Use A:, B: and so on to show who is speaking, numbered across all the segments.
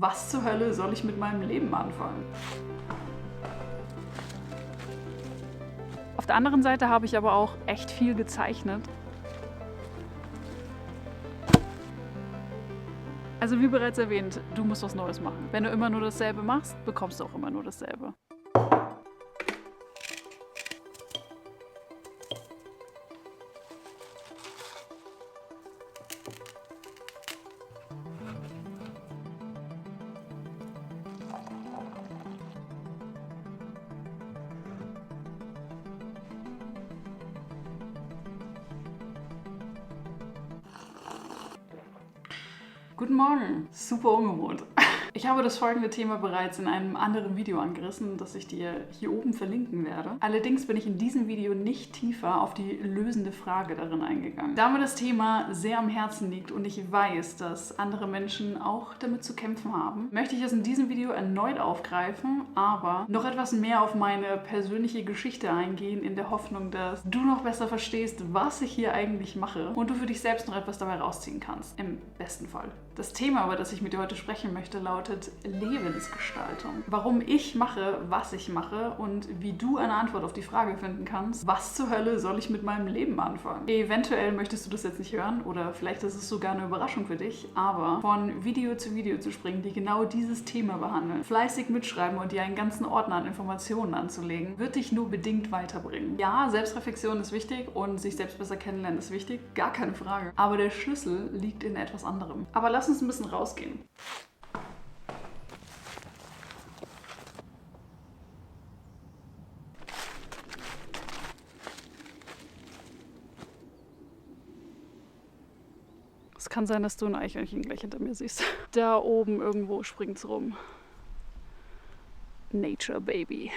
A: Was zur Hölle soll ich mit meinem Leben anfangen? Auf der anderen Seite habe ich aber auch echt viel gezeichnet. Also wie bereits erwähnt, du musst was Neues machen. Wenn du immer nur dasselbe machst, bekommst du auch immer nur dasselbe. Guten Morgen, super ungewohnt. Ich habe das folgende Thema bereits in einem anderen Video angerissen, das ich dir hier oben verlinken werde. Allerdings bin ich in diesem Video nicht tiefer auf die lösende Frage darin eingegangen. Da mir das Thema sehr am Herzen liegt und ich weiß, dass andere Menschen auch damit zu kämpfen haben, möchte ich es in diesem Video erneut aufgreifen, aber noch etwas mehr auf meine persönliche Geschichte eingehen, in der Hoffnung, dass du noch besser verstehst, was ich hier eigentlich mache und du für dich selbst noch etwas dabei rausziehen kannst. Im besten Fall. Das Thema, über das ich mit dir heute sprechen möchte, lautet Lebensgestaltung. Warum ich mache, was ich mache und wie du eine Antwort auf die Frage finden kannst, was zur Hölle soll ich mit meinem Leben anfangen? Eventuell möchtest du das jetzt nicht hören oder vielleicht ist es sogar eine Überraschung für dich, aber von Video zu Video zu springen, die genau dieses Thema behandeln, fleißig mitschreiben und dir einen ganzen Ordner an Informationen anzulegen, wird dich nur bedingt weiterbringen. Ja, Selbstreflexion ist wichtig und sich selbst besser kennenlernen ist wichtig, gar keine Frage. Aber der Schlüssel liegt in etwas anderem. Aber lass uns ein bisschen rausgehen. Es kann sein, dass du ein Eichhörnchen gleich hinter mir siehst. Da oben irgendwo springt's rum. Nature Baby.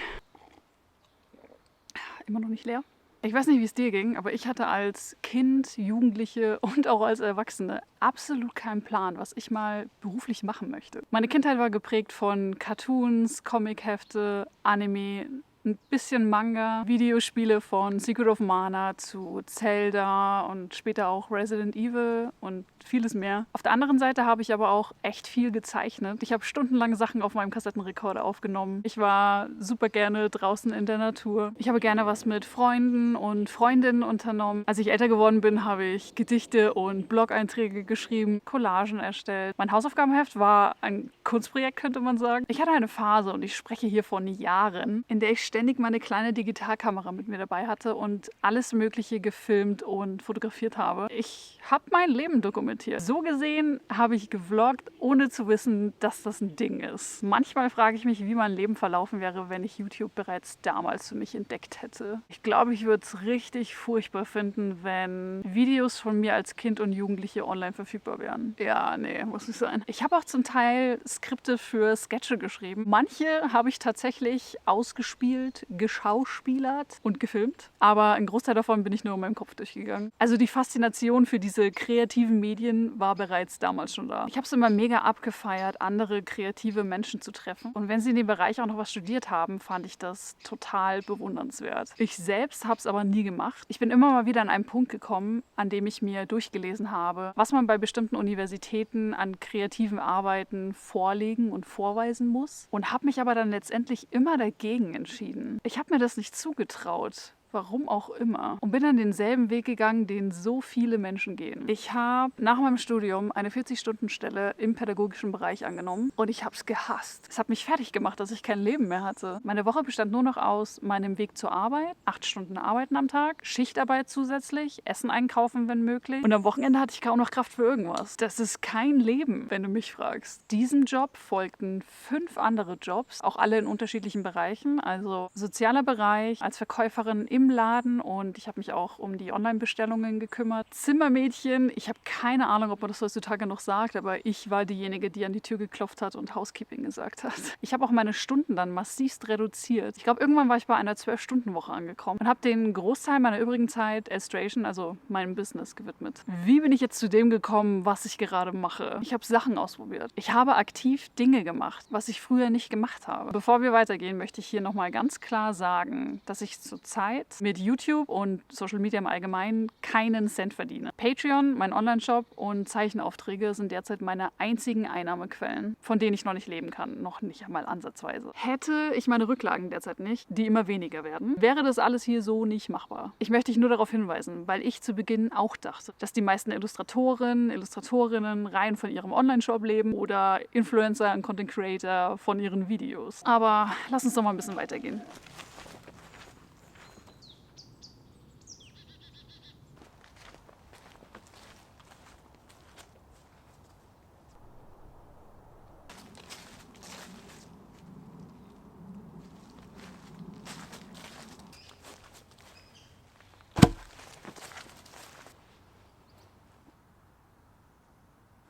A: Immer noch nicht leer? Ich weiß nicht, wie es dir ging, aber ich hatte als Kind, Jugendliche und auch als Erwachsene absolut keinen Plan, was ich mal beruflich machen möchte. Meine Kindheit war geprägt von Cartoons, Comichefte, Anime, ein bisschen Manga, Videospiele von Secret of Mana zu Zelda und später auch Resident Evil und vieles mehr. Auf der anderen Seite habe ich aber auch echt viel gezeichnet. Ich habe stundenlang Sachen auf meinem Kassettenrekorder aufgenommen. Ich war super gerne draußen in der Natur. Ich habe gerne was mit Freunden und Freundinnen unternommen. Als ich älter geworden bin, habe ich Gedichte und Blog-Einträge geschrieben, Collagen erstellt. Mein Hausaufgabenheft war ein Kunstprojekt, könnte man sagen. Ich hatte eine Phase, und ich spreche hier von Jahren, in der ich ständig meine kleine Digitalkamera mit mir dabei hatte und alles Mögliche gefilmt und fotografiert habe. Ich habe mein Leben dokumentiert. So gesehen habe ich gevloggt, ohne zu wissen, dass das ein Ding ist. Manchmal frage ich mich, wie mein Leben verlaufen wäre, wenn ich YouTube bereits damals für mich entdeckt hätte. Ich glaube, ich würde es richtig furchtbar finden, wenn Videos von mir als Kind und Jugendliche online verfügbar wären. Ja, nee, muss nicht sein. Ich habe auch zum Teil Skripte für Sketche geschrieben. Manche habe ich tatsächlich ausgespielt, geschauspielert und gefilmt. Aber ein Großteil davon bin ich nur in meinem Kopf durchgegangen. Also die Faszination für diese kreativen Medien war bereits damals schon da. Ich habe es immer mega abgefeiert, andere kreative Menschen zu treffen. Und wenn sie in dem Bereich auch noch was studiert haben, fand ich das total bewundernswert. Ich selbst habe es aber nie gemacht. Ich bin immer mal wieder an einen Punkt gekommen, an dem ich mir durchgelesen habe, was man bei bestimmten Universitäten an kreativen Arbeiten vorlegen und vorweisen muss. Und habe mich aber dann letztendlich immer dagegen entschieden. Ich habe mir das nicht zugetraut. Warum auch immer. Und bin dann denselben Weg gegangen, den so viele Menschen gehen. Ich habe nach meinem Studium eine 40-Stunden-Stelle im pädagogischen Bereich angenommen und ich habe es gehasst. Es hat mich fertig gemacht, dass ich kein Leben mehr hatte. Meine Woche bestand nur noch aus meinem Weg zur Arbeit, 8 Stunden Arbeiten am Tag, Schichtarbeit zusätzlich, Essen einkaufen, wenn möglich. Und am Wochenende hatte ich kaum noch Kraft für irgendwas. Das ist kein Leben, wenn du mich fragst. Diesem Job folgten 5 andere Jobs, auch alle in unterschiedlichen Bereichen. Also sozialer Bereich, als Verkäuferin im Laden und ich habe mich auch um die Online-Bestellungen gekümmert. Zimmermädchen, ich habe keine Ahnung, ob man das heutzutage noch sagt, aber ich war diejenige, die an die Tür geklopft hat und Housekeeping gesagt hat. Ich habe auch meine Stunden dann massivst reduziert. Ich glaube, irgendwann war ich bei einer 12-Stunden-Woche angekommen und habe den Großteil meiner übrigen Zeit Illustration, also meinem Business, gewidmet. Wie bin ich jetzt zu dem gekommen, was ich gerade mache? Ich habe Sachen ausprobiert. Ich habe aktiv Dinge gemacht, was ich früher nicht gemacht habe. Bevor wir weitergehen, möchte ich hier nochmal ganz klar sagen, dass ich zurzeit mit YouTube und Social Media im Allgemeinen keinen Cent verdiene. Patreon, mein Online-Shop und Zeichenaufträge sind derzeit meine einzigen Einnahmequellen, von denen ich noch nicht leben kann. Noch nicht einmal ansatzweise. Hätte ich meine Rücklagen derzeit nicht, die immer weniger werden, wäre das alles hier so nicht machbar. Ich möchte dich nur darauf hinweisen, weil ich zu Beginn auch dachte, dass die meisten Illustratorinnen rein von ihrem Online-Shop leben oder Influencer und Content Creator von ihren Videos. Aber lass uns doch mal ein bisschen weitergehen.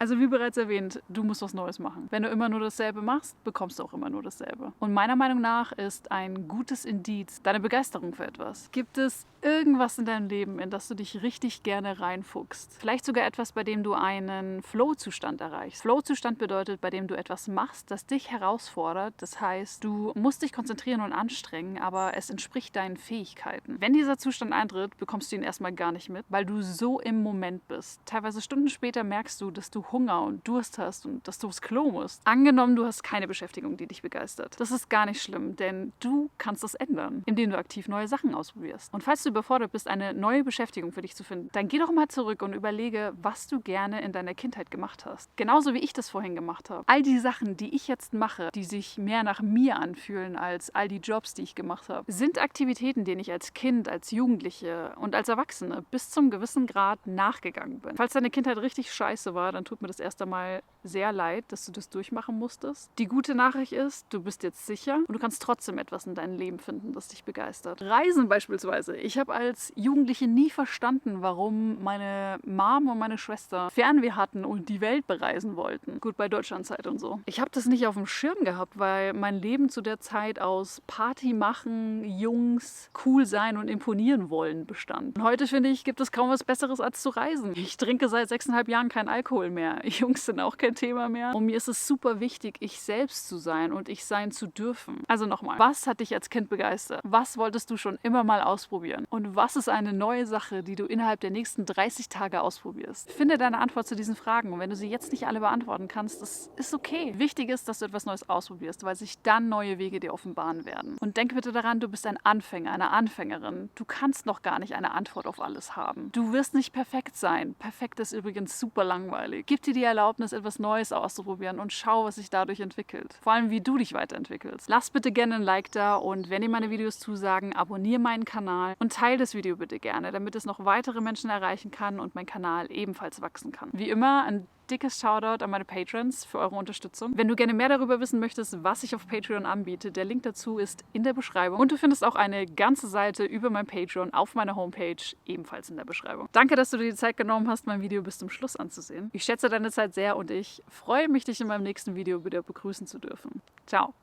A: Also wie bereits erwähnt, du musst was Neues machen. Wenn du immer nur dasselbe machst, bekommst du auch immer nur dasselbe. Und meiner Meinung nach ist ein gutes Indiz deine Begeisterung für etwas. Gibt es irgendwas in deinem Leben, in das du dich richtig gerne reinfuchst? Vielleicht sogar etwas, bei dem du einen Flow-Zustand erreichst. Flow-Zustand bedeutet, bei dem du etwas machst, das dich herausfordert. Das heißt, du musst dich konzentrieren und anstrengen, aber es entspricht deinen Fähigkeiten. Wenn dieser Zustand eintritt, bekommst du ihn erstmal gar nicht mit, weil du so im Moment bist. Teilweise Stunden später merkst du, dass du Hunger und Durst hast und dass du aufs Klo musst. Angenommen, du hast keine Beschäftigung, die dich begeistert. Das ist gar nicht schlimm, denn du kannst das ändern, indem du aktiv neue Sachen ausprobierst. Und falls du überfordert bist, eine neue Beschäftigung für dich zu finden, dann geh doch mal zurück und überlege, was du gerne in deiner Kindheit gemacht hast. Genauso wie ich das vorhin gemacht habe. All die Sachen, die ich jetzt mache, die sich mehr nach mir anfühlen als all die Jobs, die ich gemacht habe, sind Aktivitäten, denen ich als Kind, als Jugendliche und als Erwachsene bis zum gewissen Grad nachgegangen bin. Falls deine Kindheit richtig scheiße war, dann tut mir das erst einmal sehr leid, dass du das durchmachen musstest. Die gute Nachricht ist, du bist jetzt sicher und du kannst trotzdem etwas in deinem Leben finden, das dich begeistert. Reisen beispielsweise. Ich habe als Jugendliche nie verstanden, warum meine Mom und meine Schwester Fernweh hatten und die Welt bereisen wollten. Gut, bei Deutschlandzeit und so. Ich habe das nicht auf dem Schirm gehabt, weil mein Leben zu der Zeit aus Party machen, Jungs, cool sein und imponieren wollen bestand. Und heute finde ich, gibt es kaum was Besseres als zu reisen. Ich trinke seit 6,5 Jahren keinen Alkohol mehr. Jungs sind auch kein Thema mehr. Und mir ist es super wichtig, ich selbst zu sein und ich sein zu dürfen. Also nochmal, was hat dich als Kind begeistert? Was wolltest du schon immer mal ausprobieren? Und was ist eine neue Sache, die du innerhalb der nächsten 30 Tage ausprobierst? Finde deine Antwort zu diesen Fragen. Und wenn du sie jetzt nicht alle beantworten kannst, das ist okay. Wichtig ist, dass du etwas Neues ausprobierst, weil sich dann neue Wege dir offenbaren werden. Und denk bitte daran, du bist ein Anfänger, eine Anfängerin. Du kannst noch gar nicht eine Antwort auf alles haben. Du wirst nicht perfekt sein. Perfekt ist übrigens super langweilig. Gib dir die Erlaubnis, etwas Neues auszuprobieren und schau, was sich dadurch entwickelt. Vor allem, wie du dich weiterentwickelst. Lass bitte gerne ein Like da und wenn dir meine Videos zusagen, abonniere meinen Kanal und teile das Video bitte gerne, damit es noch weitere Menschen erreichen kann und mein Kanal ebenfalls wachsen kann. Wie immer, ein dickes Shoutout an meine Patrons für eure Unterstützung. Wenn du gerne mehr darüber wissen möchtest, was ich auf Patreon anbiete, der Link dazu ist in der Beschreibung. Und du findest auch eine ganze Seite über mein Patreon auf meiner Homepage, ebenfalls in der Beschreibung. Danke, dass du dir die Zeit genommen hast, mein Video bis zum Schluss anzusehen. Ich schätze deine Zeit sehr und ich freue mich, dich in meinem nächsten Video wieder begrüßen zu dürfen. Ciao.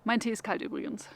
A: Mein Tee ist kalt übrigens.